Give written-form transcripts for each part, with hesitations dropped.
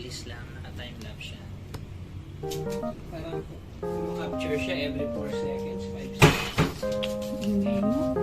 mabilis lang, naka-time-lapse siya. Parang ma-capture siya every 4 seconds, 5 seconds. Ingay mo.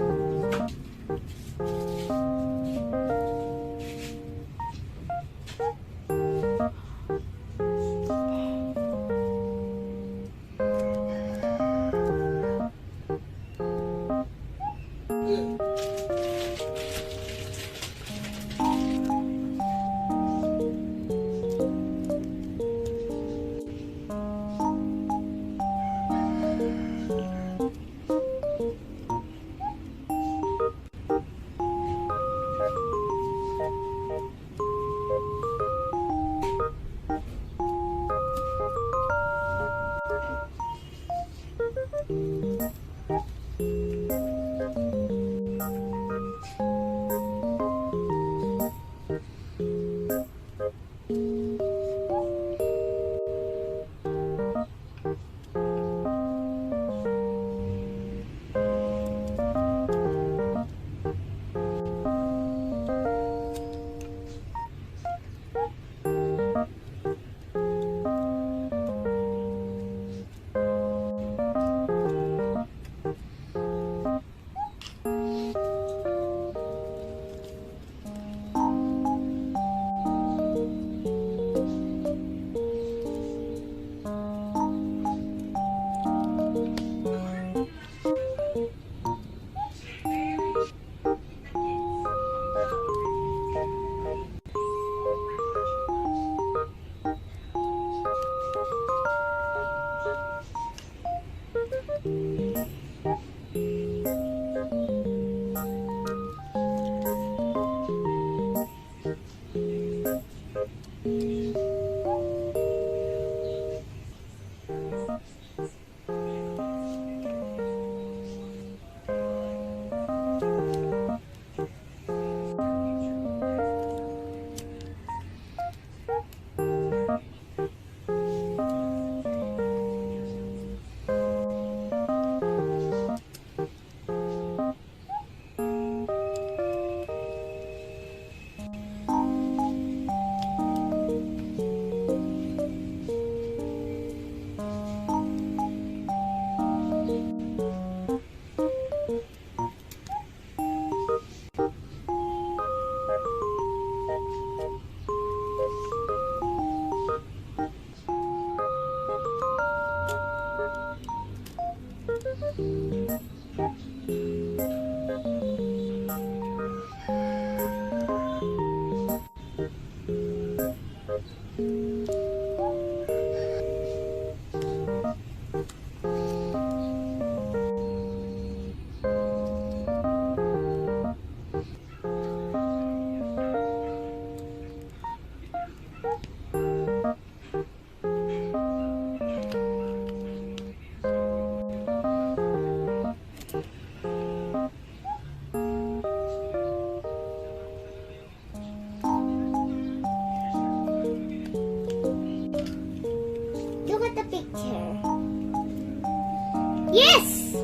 Yes!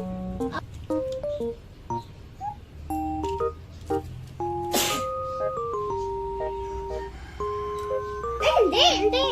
Hindi.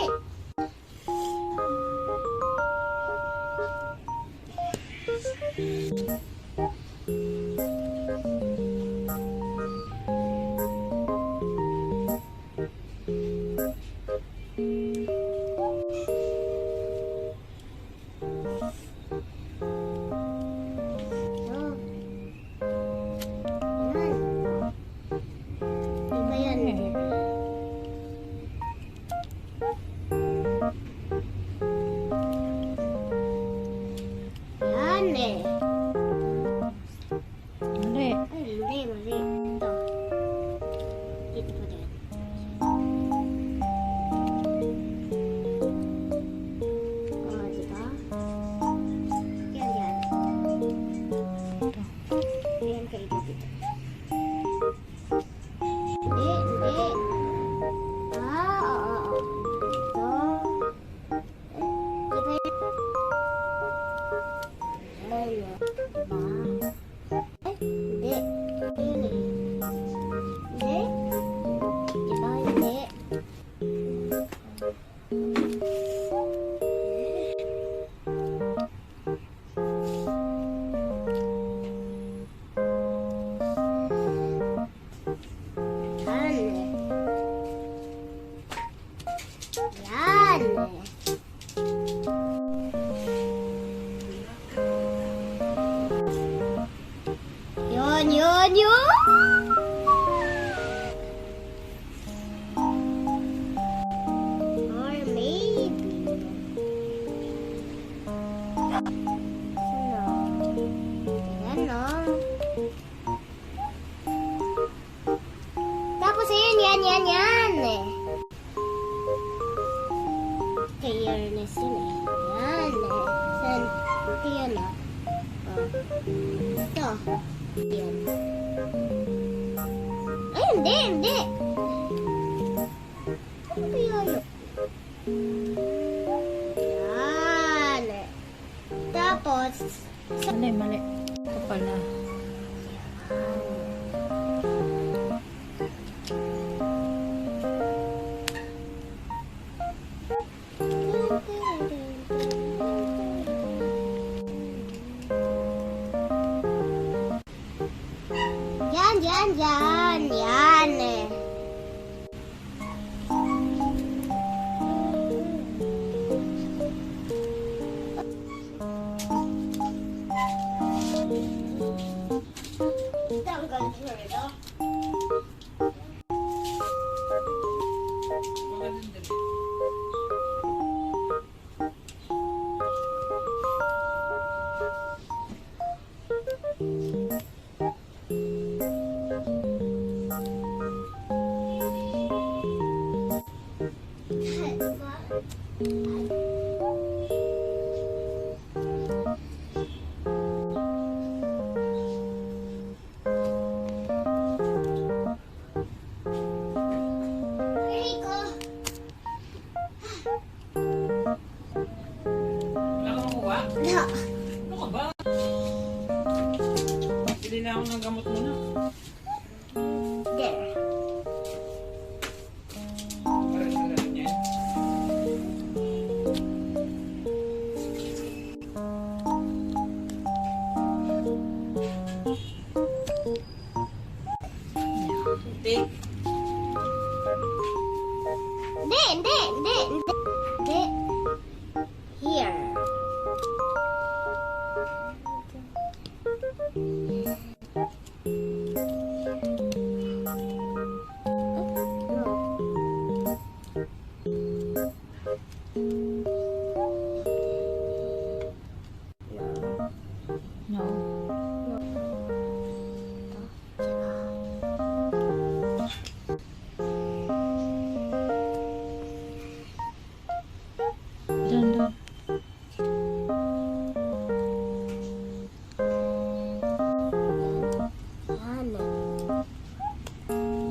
yun. Or maybe. Yan o. Tapos ayun, yan. Clearness yun eh. Yan eh. San? Ito yun o. Ito. Yan. Ay, hindi. Ano kaya yun? Yan. Tapos, Mali. Ito pala. yan eh. Tanggal siya ito. Maganda din. Wala ka makuha? Ano ka ba? Bili na ako ng gamot mo na. There. Parang sa lahat niyan. Take. Hindi. Here. No. Doon.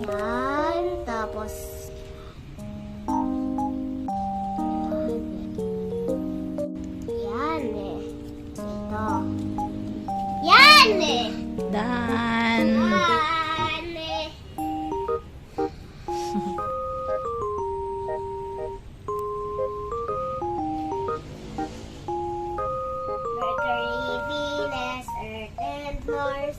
Yan. Tapos yan eh. Ito. Yan eh. Dan. Yan eh. Mercury, Venus, Earth, and Mars,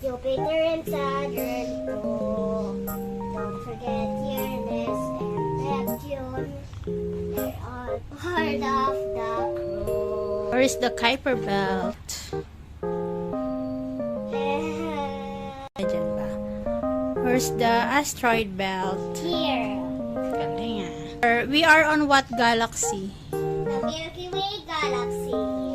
Jupiter and Saturn too. Don't forget Uranus and Neptune. They're all part of the crew. Where is the Kuiper belt? Ayan ba? Where's the asteroid belt? Here, Galing ah. We are on what galaxy? the Milky Way galaxy.